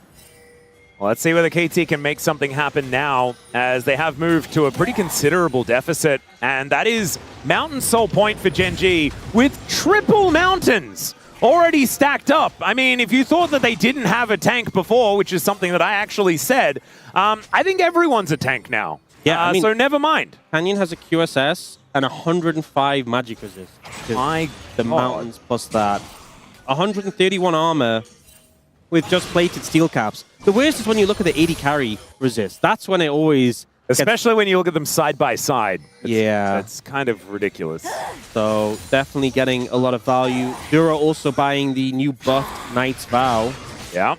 Speaker 2: Well, let's see whether KT can make something happen now, as they have moved to a pretty considerable deficit, and that is Mountain Soul Point for Genji with triple mountains already stacked up. I mean, if you thought that they didn't have a tank before, which is something that I actually said, I think everyone's a tank now.
Speaker 1: Yeah, I mean,
Speaker 2: so never mind.
Speaker 1: Canyon has a QSS and 105 magic resist.
Speaker 2: My
Speaker 1: the
Speaker 2: God.
Speaker 1: mountains plus that. 131 armor with just plated steel caps. The worst is when you look at the 80 carry resist. That's when it always...
Speaker 2: Especially when you look at them side by side.
Speaker 1: Yeah.
Speaker 2: It's kind of ridiculous.
Speaker 1: So definitely getting a lot of value. Duro also buying the new buffed Knight's Vow.
Speaker 2: Yeah.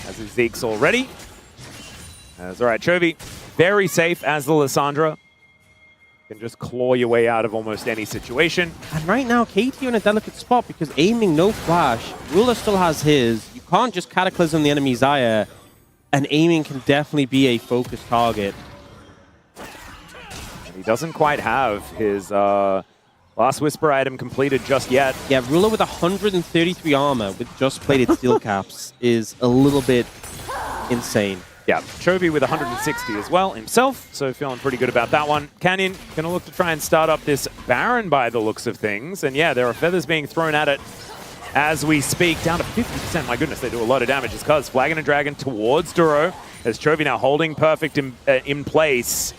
Speaker 2: As his Zeke's already. That's all right. Chovy, very safe as the Lissandra. You can just claw your way out of almost any situation.
Speaker 1: And right now, KT in a delicate spot because aiming no flash. Ruler still has his. You can't just Cataclysm the enemy Xayah. And aiming can definitely be a focused target.
Speaker 2: And he doesn't quite have his Last Whisper item completed just yet.
Speaker 1: Yeah, Ruler with 133 armor with just plated steel caps is a little bit insane.
Speaker 2: Yeah, Chovy with 160 as well himself, so feeling pretty good about that one. Canyon going to look to try and start up this Baron by the looks of things. And yeah, there are feathers being thrown at it as we speak. Down to 50%. My goodness, they do a lot of damage. It's Cuz flagging a dragon towards Duro. As Chovy now holding perfect in place.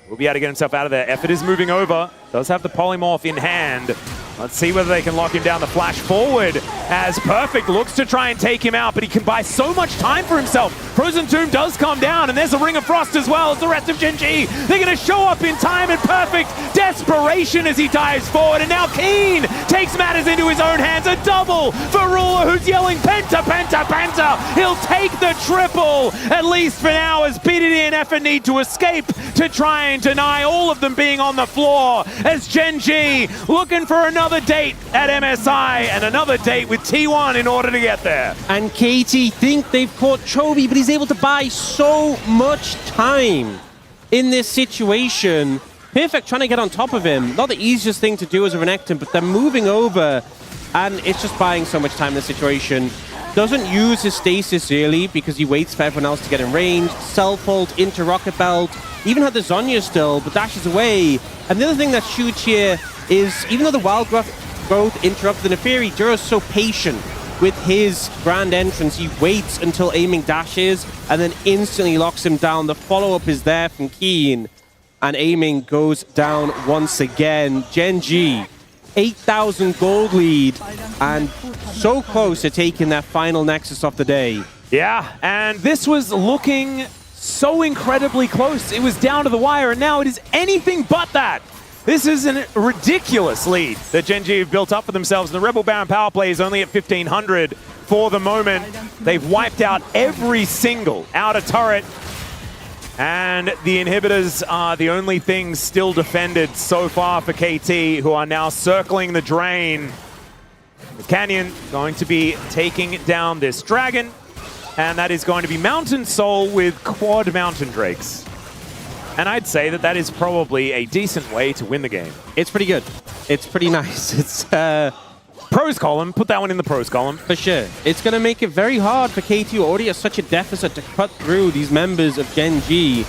Speaker 2: Will be able to get himself out of there. Effort is moving over. Does have the polymorph in hand. Let's see whether they can lock him down. The flash forward as Perfect looks to try and take him out, but he can buy so much time for himself. Frozen Tomb does come down, and there's a Ring of Frost as well as the rest of GenG. They're going to show up in time, and Perfect desperation as he dives forward. And now Keen takes matters into his own hands. A double for Ruler, who's yelling Penta, Penta, Penta. He'll take the triple, at least for now, as BDD and Effort need to escape to try and deny all of them being on the floor. As GenG looking for another date at MSI and another date with T1 in order to get there.
Speaker 1: And KT think they've caught Chovy, but he's able to buy so much time in this situation. Perfect trying to get on top of him. Not the easiest thing to do as a Renekton, but they're moving over, and it's just buying so much time in this situation. Doesn't use his stasis early because he waits for everyone else to get in range. Self-ult into Rocket Belt. Even had the Zhonya still, but dashes away. And the other thing that's huge here is, even though the wild growth interrupted the Neferi, Duro's so patient with his grand entrance. He waits until aiming dashes and then instantly locks him down. The follow-up is there from Keen, and aiming goes down once again. GenG, 8,000 gold lead, and so close to taking that final Nexus of the day.
Speaker 2: Yeah, and this was looking so incredibly close. It was down to the wire, and now it is anything but that. This is a ridiculous lead that GenG have built up for themselves. The Rebel Baron power play is only at 1,500 for the moment. They've wiped out every single outer turret, and the inhibitors are the only things still defended so far for KT, who are now circling the drain. The Canyon going to be taking down this dragon, and that is going to be Mountain Soul with quad Mountain Drakes. And I'd say that that is probably a decent way to win the game.
Speaker 1: It's pretty good. It's pretty nice. It's
Speaker 2: pros column. Put that one in the pros column.
Speaker 1: for sure. It's going to make it very hard for KT, who already has such a deficit, to cut through these members of GenG.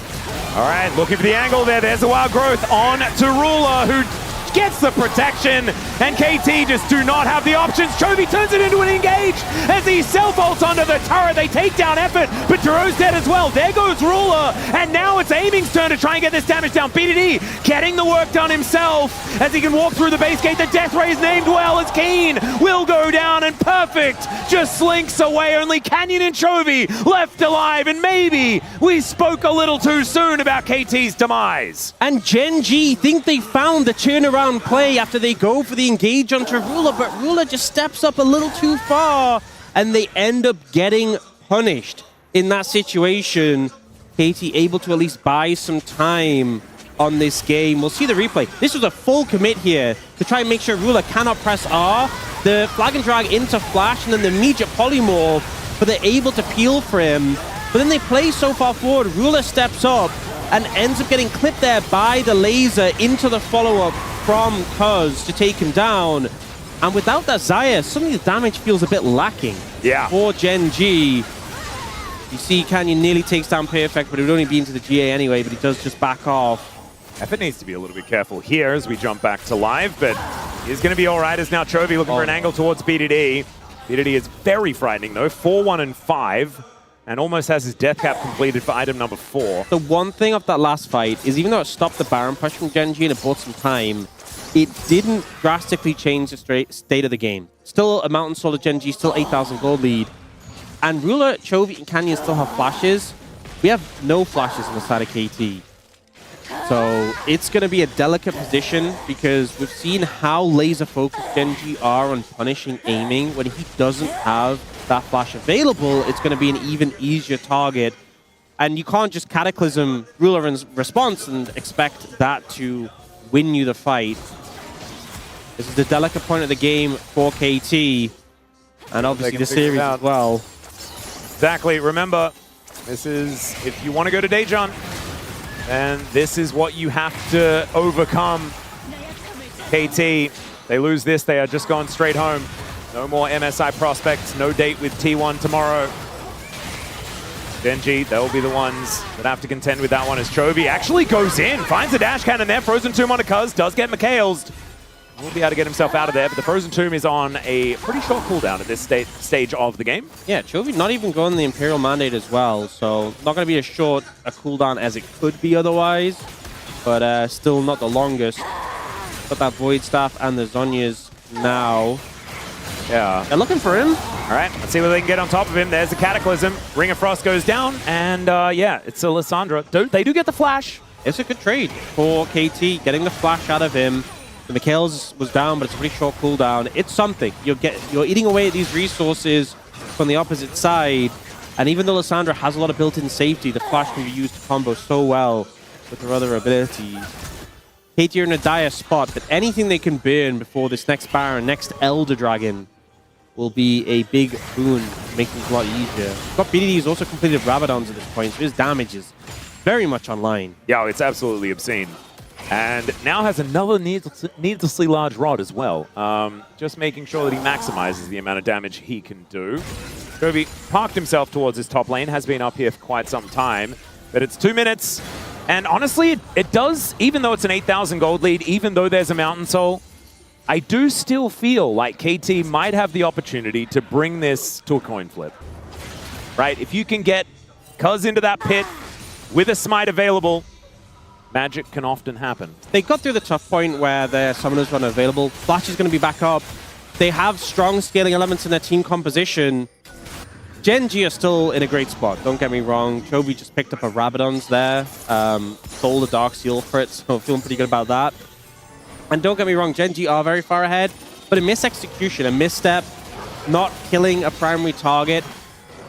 Speaker 2: All right, looking for the angle there. There's a wild growth on to Ruler, who gets the protection, and KT just do not have the options. Chovy turns it into an engage as he self-ults onto the turret. They take down Effort, but Duro's dead as well. There goes Ruler, and now it's Aiming's turn to try and get this damage down. BDD getting the work done himself as he can walk through the base gate. The death ray is named well as Keen will go down, and Perfect just slinks away. Only Canyon and Chovy left alive, and maybe we spoke a little too soon about KT's demise.
Speaker 1: And GenG think they found the turnaround play after they go for the engage onto Ruler, but Ruler just steps up a little too far, and they end up getting punished in that situation. KT able to at least buy some time on this game. We'll see the replay. This was a full commit here to try and make sure Ruler cannot press R. The flag and drag into flash, and then the immediate polymorph, but they're able to peel for him. But then they play so far forward, Ruler steps up and ends up getting clipped there by the laser into the follow-up from Cuz to take him down. And without that Xayah, suddenly the damage feels a bit lacking for GenG. You see Canyon nearly takes down Perfect, but it would only be into the GA anyway, but he does just back off.
Speaker 2: Effort needs to be a little bit careful here as we jump back to live, but he's going to be all right as now Chovy looking for an angle towards BDD. BDD is very frightening though, 4-1 and 5. And almost has his death cap completed for item number 4.
Speaker 1: The one thing of that last fight is, even though it stopped the Baron push from GenG and it bought some time, it didn't drastically change the state of the game. Still a Mountain Soul of GenG, still 8,000 gold lead. And Ruler, Chovy, and Canyon still have flashes. We have no flashes on the side of KT. So it's going to be a delicate position, because we've seen how laser-focused GenG are on punishing aiming. When he doesn't have that flash available, it's going to be an even easier target. And you can't just Cataclysm Ruler in response and expect that to win you the fight. This is the delicate point of the game for KT, and obviously the series as well.
Speaker 2: Exactly. Remember, this is, if you want to go to Daejeon, and this is what you have to overcome. KT, they lose this, they are just going straight home. No more MSI prospects, no date with T1 tomorrow. GenG, they'll be the ones that have to contend with that one as Chovy actually goes in, finds a dash cannon there, Frozen Tomb on a Cuz, does get McHale's. will be able to get himself out of there, but the Frozen Tomb is on a pretty short cooldown at this stage of the game.
Speaker 1: Yeah, Chovy not even going the Imperial Mandate as well, so not going to be as short a cooldown as it could be otherwise, but still not the longest. Got that Void Staff and the Zhonya's now.
Speaker 2: Yeah.
Speaker 1: They're looking for him.
Speaker 2: All right, let's see what they can get on top of him. There's the Cataclysm. Ring of Frost goes down, and yeah, it's a Lissandra. They do get the flash.
Speaker 1: It's a good trade for KT, getting the flash out of him. The Mikhail's was down, but it's a pretty short cooldown. It's something. You're eating away at these resources from the opposite side, and even though Lissandra has a lot of built-in safety, the flash can be used to combo so well with her other abilities. KT are in a dire spot, but anything they can burn before this next Baron, next Elder Dragon, will be a big boon, making things a lot easier. Got BDD's also completed Rabadons at this point, so his damage is very much online.
Speaker 2: Yeah, it's absolutely obscene. And now has another needlessly large rod as well. Just making sure that he maximizes the amount of damage he can do. Chovy parked himself towards his top lane, has been up here for quite some time, but it's 2 minutes. And honestly, it does, even though it's an 8,000 gold lead, even though there's a Mountain Soul, I do still feel like KT might have the opportunity to bring this to a coin flip. Right? If you can get Cuz into that pit with a smite available, magic can often happen.
Speaker 1: They got through the tough point where their summoners were unavailable. Flash is going to be back up. They have strong scaling elements in their team composition. GENG are still in a great spot, don't get me wrong. Chovy just picked up a Rabadons there. Sold a Dark Seal for it, so feeling pretty good about that. And don't get me wrong, GENG are very far ahead, but a misexecution, a misstep, not killing a primary target,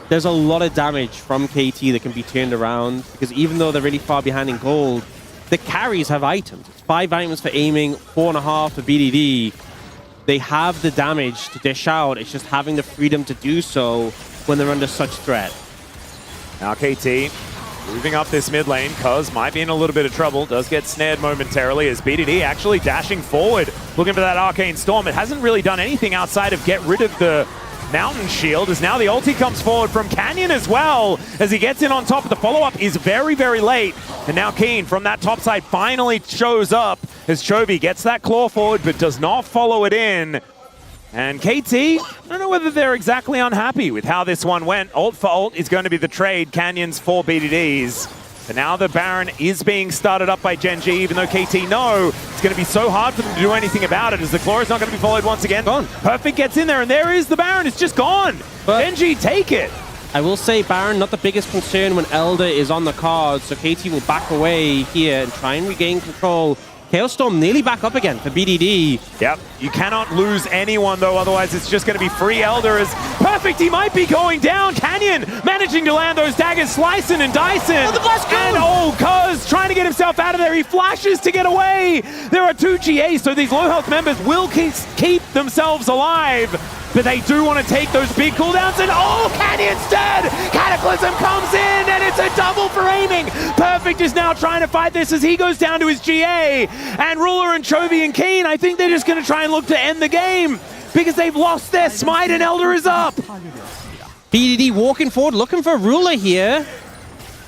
Speaker 1: there's a lot of damage from KT that can be turned around, because even though they're really far behind in gold, the carries have items. It's 5 items for aiming, 4.5 for BDD. They have the damage to dish out, it's just having the freedom to do so when they're under such threat.
Speaker 2: Now KT moving up this mid lane. Cuz might be in a little bit of trouble. Does get snared momentarily as BDD actually dashing forward, looking for that Arcane Storm. It hasn't really done anything outside of get rid of the Mountain Shield, as now the ulti comes forward from Canyon as well, as he gets in on top. The follow-up is very, very late. And now Keen from that top side finally shows up as Chovy gets that claw forward but does not follow it in. And KT, I don't know whether they're exactly unhappy with how this one went. Ult for ult is going to be the trade. Canyons for BDDs. But now the Baron is being started up by GENG, even though KT know it's going to be so hard for them to do anything about it, as the claw is not going to be followed once again.
Speaker 1: Gone.
Speaker 2: Perfect gets in there, and there is the Baron. It's just gone. But GENG, take it.
Speaker 1: I will say Baron, not the biggest concern when Elder is on the card, so KT will back away here and try and regain control. Chaos Storm nearly back up again for BDD.
Speaker 2: Yep, you cannot lose anyone though, otherwise it's just going to be free Elder as Perfect, he might be going down. Canyon managing to land those daggers, slicing and dicing.
Speaker 1: Oh, the blast
Speaker 2: and Cuz trying to get himself out of there. He flashes to get away. There are 2 GAs, so these low health members will keep themselves alive. But they do want to take those big cooldowns, and Canyon's dead! Cataclysm comes in, and it's a double for aiming! Perfect is now trying to fight this as he goes down to his GA. And Ruler and Chovy and Keen, I think they're just going to try and look to end the game, because they've lost their smite and Elder is up!
Speaker 1: BDD walking forward, looking for Ruler here.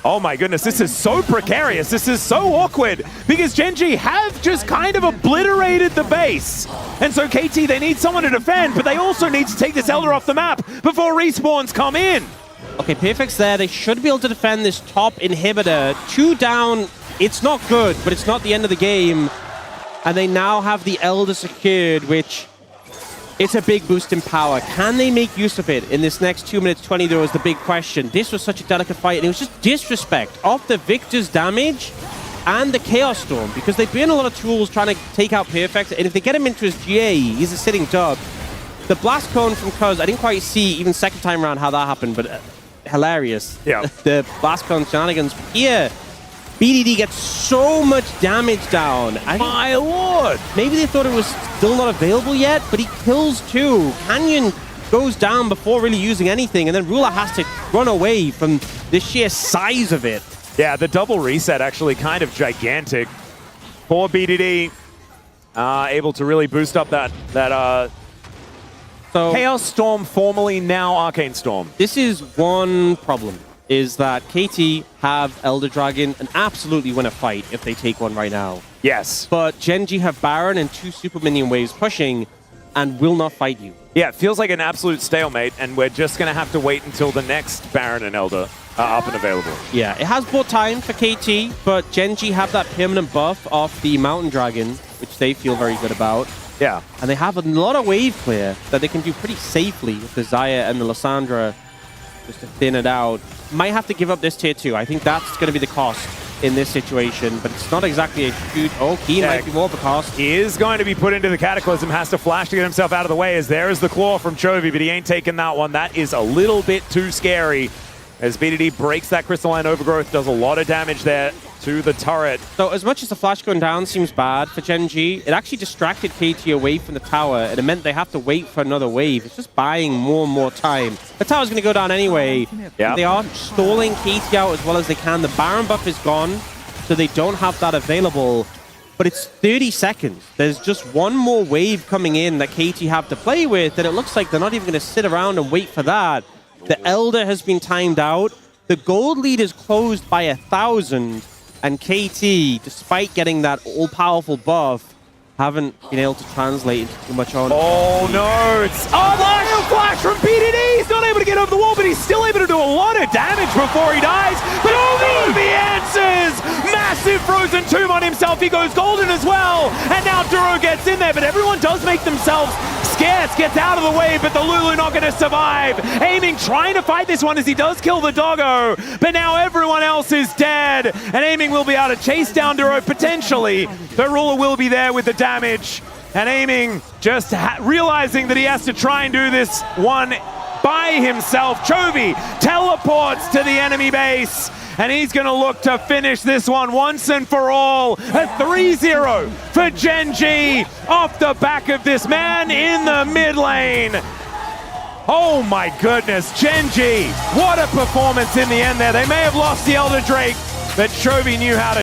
Speaker 2: Oh my goodness, this is so precarious. This is so awkward because GENG have just kind of obliterated the base. And so KT, they need someone to defend, but they also need to take this Elder off the map before respawns come in.
Speaker 1: Okay, Perfect's there. They should be able to defend this top inhibitor. 2 down, it's not good, but it's not the end of the game. And they now have the Elder secured, which it's a big boost in power. Can they make use of it in this next 2 minutes 20 though is the big question. This was such a delicate fight, and it was just disrespect of the Victor's damage and the Chaos Storm, because they've been a lot of tools trying to take out Perfect, and if they get him into his GA, he's a sitting dub. The Blast Cone from Cuz, I didn't quite see even second time around how that happened, but hilarious.
Speaker 2: Yeah.
Speaker 1: The Blast Cone shenanigans here. BDD gets so much damage down.
Speaker 2: My lord!
Speaker 1: Maybe they thought it was still not available yet, but he kills 2. Canyon goes down before really using anything, and then Ruler has to run away from the sheer size of it.
Speaker 2: Yeah, the double reset actually kind of gigantic. Poor BDD, able to really boost up that
Speaker 1: So
Speaker 2: Chaos Storm, formerly now Arcane Storm.
Speaker 1: this is one problem, is that KT have Elder Dragon and absolutely win a fight if they take one right now.
Speaker 2: Yes.
Speaker 1: But Gen.G have Baron and 2 super minion waves pushing and will not fight you.
Speaker 2: Yeah, it feels like an absolute stalemate, and we're just going to have to wait until the next Baron and Elder are up and available.
Speaker 1: Yeah, it has bought time for KT, but Gen.G have that permanent buff off the Mountain Dragon, which they feel very good about.
Speaker 2: Yeah.
Speaker 1: And they have a lot of wave clear that they can do pretty safely with the Xayah and the Lissandra just to thin it out. Might have to give up this tier 2. I think that's going to be the cost in this situation, but it's not exactly a huge... Oh, Keen might be more of a cost.
Speaker 2: He is going to be put into the Cataclysm, has to flash to get himself out of the way, as there is the claw from Chovy, but he ain't taking that one. That is a little bit too scary, as BDD breaks that Crystalline Overgrowth, does a lot of damage there to the turret.
Speaker 1: So as much as the flash going down seems bad for Gen.G, it actually distracted KT away from the tower, and it meant they have to wait for another wave. It's just buying more and more time. The tower's going to go down anyway.
Speaker 2: Yep.
Speaker 1: They are stalling KT out as well as they can. The Baron buff is gone, so they don't have that available. But it's 30 seconds. There's just one more wave coming in that KT have to play with, and it looks like they're not even going to sit around and wait for that. The Elder has been timed out. The gold lead is closed by 1,000. And KT, despite getting that all-powerful buff, haven't been able to translate into too much on.
Speaker 2: Oh no, it's flash from BDD! He's not able to get over the wall, but he's still able to do a lot of damage before he dies. But the answers! Massive Frozen Tomb on himself, he goes golden as well! And now Duro gets in there, but everyone does make themselves scarce, gets out of the way, but the Lulu not going to survive. Aiming, trying to fight this one as he does kill the doggo, but now everyone else is dead, and Aiming will be able to chase down Duro potentially. The ruler will be there with the damage, and Aiming just realizing that he has to try and do this one by himself. Chovy teleports to the enemy base, and he's going to look to finish this one once and for all. A 3-0 for Gen.G off the back of this man in the mid lane. Oh my goodness, Gen.G, what a performance in the end there. They may have lost the Elder Drake, but Chovy knew how to